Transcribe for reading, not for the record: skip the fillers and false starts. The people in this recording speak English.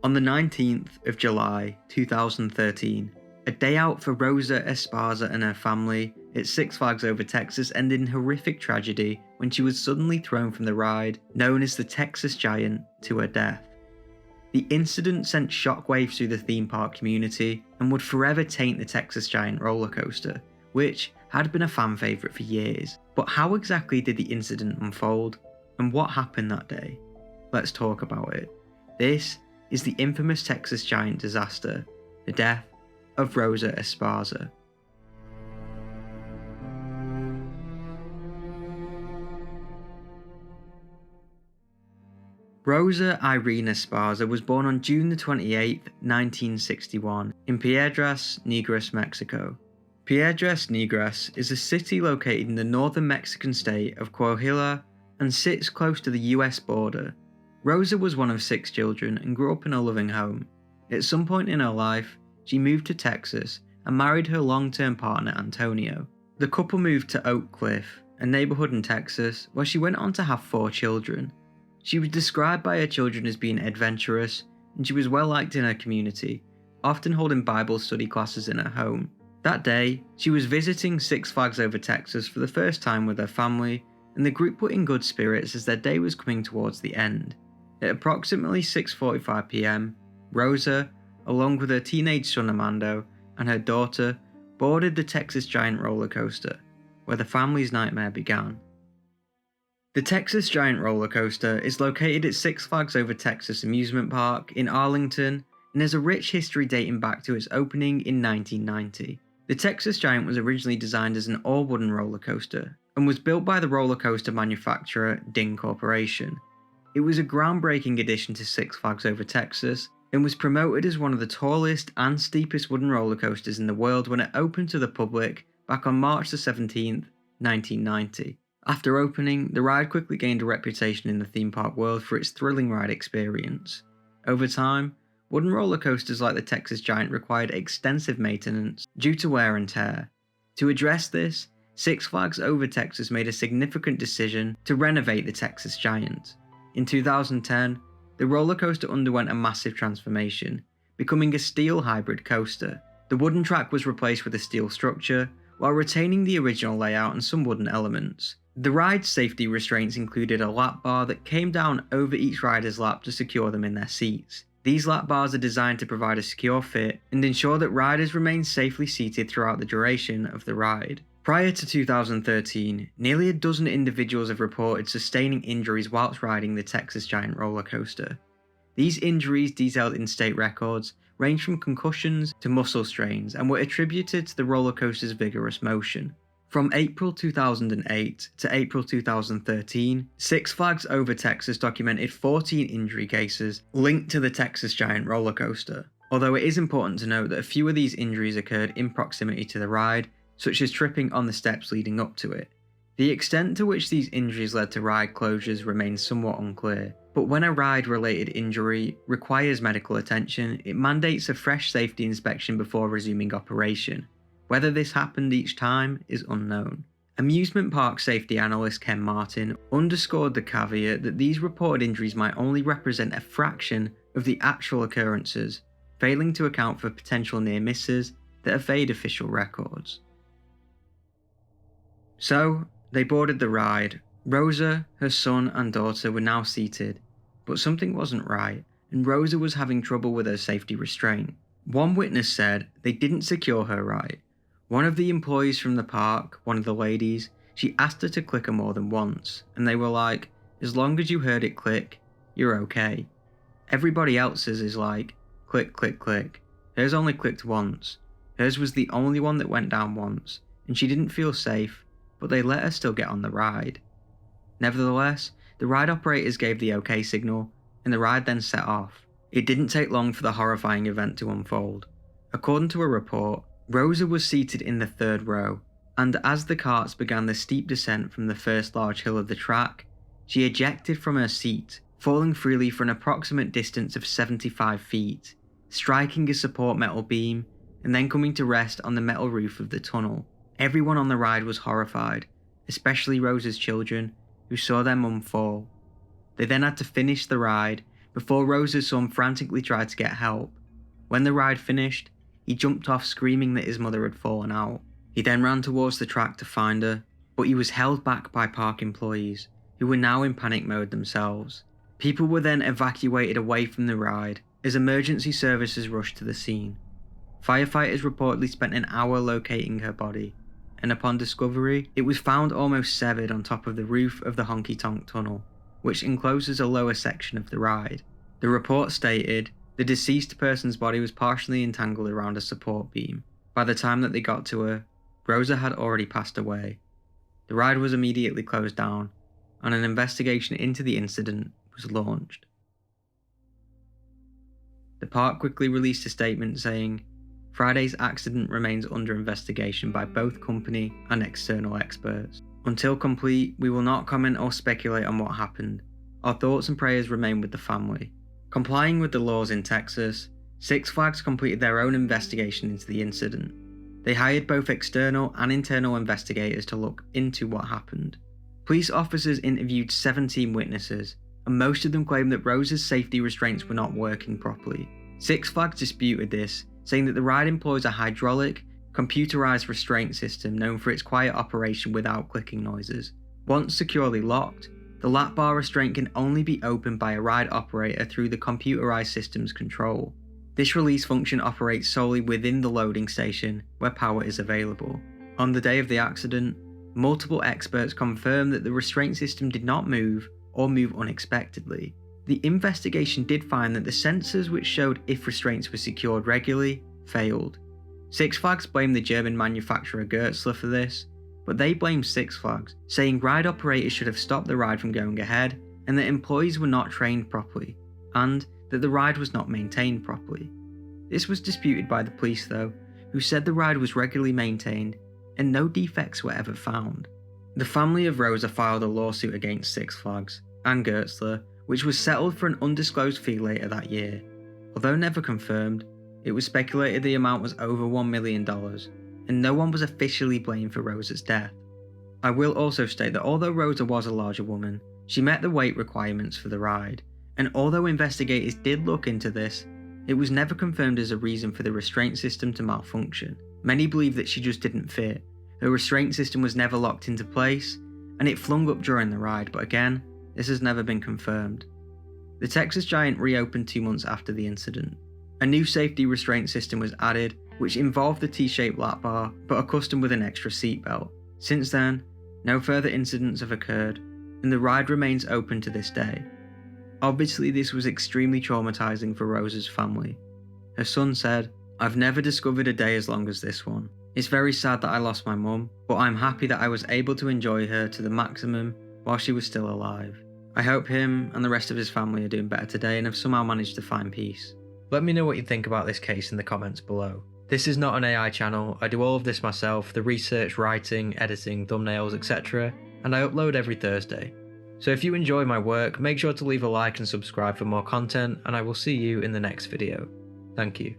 On the 19th of July 2013, a day out for Rosa Esparza and her family at Six Flags Over Texas ended in horrific tragedy when she was suddenly thrown from the ride known as the Texas Giant to her death. The incident sent shockwaves through the theme park community and would forever taint the Texas Giant roller coaster, which had been a fan favourite for years. But how exactly did the incident unfold, and what happened that day? Let's talk about it. This is the infamous Texas Giant disaster, the death of Rosa Esparza. Rosa Irene Esparza was born on June 28, 1961, in Piedras Negras, Mexico. Piedras Negras is a city located in the northern Mexican state of Coahuila and sits close to the US border. Rosa was one of 6 children and grew up in a loving home. At some point in her life, she moved to Texas and married her long-term partner Antonio. The couple moved to Oak Cliff, a neighborhood in Texas, where she went on to have 4 children. She was described by her children as being adventurous, and she was well liked in her community, often holding Bible study classes in her home. That day, she was visiting Six Flags Over Texas for the first time with her family, and the group were in good spirits as their day was coming towards the end. At approximately 6:45 p.m, Rosa, along with her teenage son Armando and her daughter, boarded the Texas Giant roller coaster, where the family's nightmare began. The Texas Giant roller coaster is located at Six Flags Over Texas amusement park in Arlington and has a rich history dating back to its opening in 1990. The Texas Giant was originally designed as an all-wooden roller coaster and was built by the roller coaster manufacturer Ding Corporation. It was a groundbreaking addition to Six Flags Over Texas and was promoted as one of the tallest and steepest wooden roller coasters in the world when it opened to the public back on March 17, 1990. After opening, the ride quickly gained a reputation in the theme park world for its thrilling ride experience. Over time, wooden roller coasters like the Texas Giant required extensive maintenance due to wear and tear. To address this, Six Flags Over Texas made a significant decision to renovate the Texas Giant. In 2010, the roller coaster underwent a massive transformation, becoming a steel hybrid coaster. The wooden track was replaced with a steel structure, while retaining the original layout and some wooden elements. The ride's safety restraints included a lap bar that came down over each rider's lap to secure them in their seats. These lap bars are designed to provide a secure fit and ensure that riders remain safely seated throughout the duration of the ride. Prior to 2013, nearly a dozen individuals have reported sustaining injuries whilst riding the Texas Giant roller coaster. These injuries, detailed in state records, range from concussions to muscle strains and were attributed to the roller coaster's vigorous motion. From April 2008 to April 2013, Six Flags Over Texas documented 14 injury cases linked to the Texas Giant roller coaster, although it is important to note that a few of these injuries occurred in proximity to the ride, such as tripping on the steps leading up to it. The extent to which these injuries led to ride closures remains somewhat unclear, but when a ride-related injury requires medical attention, it mandates a fresh safety inspection before resuming operation. Whether this happened each time is unknown. Amusement park safety analyst Ken Martin underscored the caveat that these reported injuries might only represent a fraction of the actual occurrences, failing to account for potential near misses that evade official records. So, they boarded the ride. Rosa, her son and daughter were now seated, but something wasn't right, and Rosa was having trouble with her safety restraint. One witness said they didn't secure her right. One of the employees from the park, one of the ladies, she asked her to click her more than once, and they were like, as long as you heard it click, you're okay. Everybody else's is like, click, click, click. Hers only clicked once. Hers was the only one that went down once, and she didn't feel safe, but they let her still get on the ride. Nevertheless, the ride operators gave the OK signal, and the ride then set off. It didn't take long for the horrifying event to unfold. According to a report, Rosa was seated in the 3rd row, and as the carts began the steep descent from the first large hill of the track, she ejected from her seat, falling freely for an approximate distance of 75 feet, striking a support metal beam, and then coming to rest on the metal roof of the tunnel. Everyone on the ride was horrified, especially Rosa's children, who saw their mum fall. They then had to finish the ride before Rosa's son frantically tried to get help. When the ride finished, he jumped off screaming that his mother had fallen out. He then ran towards the track to find her, but he was held back by park employees, who were now in panic mode themselves. People were then evacuated away from the ride as emergency services rushed to the scene. Firefighters reportedly spent an hour locating her body, and upon discovery, it was found almost severed on top of the roof of the Honky Tonk Tunnel, which encloses a lower section of the ride. The report stated the deceased person's body was partially entangled around a support beam. By the time that they got to her, Rosa had already passed away. The ride was immediately closed down, and an investigation into the incident was launched. The park quickly released a statement saying, "Friday's accident remains under investigation by both company and external experts. Until complete, we will not comment or speculate on what happened. Our thoughts and prayers remain with the family." Complying with the laws in Texas, Six Flags completed their own investigation into the incident. They hired both external and internal investigators to look into what happened. Police officers interviewed 17 witnesses, and most of them claimed that Rosa's safety restraints were not working properly. Six Flags disputed this, saying that the ride employs a hydraulic, computerized restraint system known for its quiet operation without clicking noises. Once securely locked, the lap bar restraint can only be opened by a ride operator through the computerized system's control. This release function operates solely within the loading station where power is available. On the day of the accident, multiple experts confirmed that the restraint system did not move or move unexpectedly. The investigation did find that the sensors which showed if restraints were secured regularly failed. Six Flags blamed the German manufacturer Gertzler for this, but they blamed Six Flags, saying ride operators should have stopped the ride from going ahead and that employees were not trained properly, and that the ride was not maintained properly. This was disputed by the police though, who said the ride was regularly maintained and no defects were ever found. The family of Rosa filed a lawsuit against Six Flags and Gertzler, which was settled for an undisclosed fee later that year. Although never confirmed, it was speculated the amount was over $1 million, and no one was officially blamed for Rosa's death. I will also state that although Rosa was a larger woman, she met the weight requirements for the ride, and although investigators did look into this, it was never confirmed as a reason for the restraint system to malfunction. Many believe that she just didn't fit. Her restraint system was never locked into place, and it flung up during the ride, but again, this has never been confirmed. The Texas Giant reopened 2 months after the incident. A new safety restraint system was added, which involved the T-shaped lap bar, but accustomed with an extra seatbelt. Since then, no further incidents have occurred, and the ride remains open to this day. Obviously, this was extremely traumatizing for Rosa's family. Her son said, "I've never discovered a day as long as this one. It's very sad that I lost my mum, but I'm happy that I was able to enjoy her to the maximum while she was still alive. I hope him and the rest of his family are doing better today and have somehow managed to find peace." Let me know what you think about this case in the comments below. This is not an AI channel, I do all of this myself, the research, writing, editing, thumbnails, etc. and I upload every Thursday. So if you enjoy my work, make sure to leave a like and subscribe for more content, and I will see you in the next video. Thank you.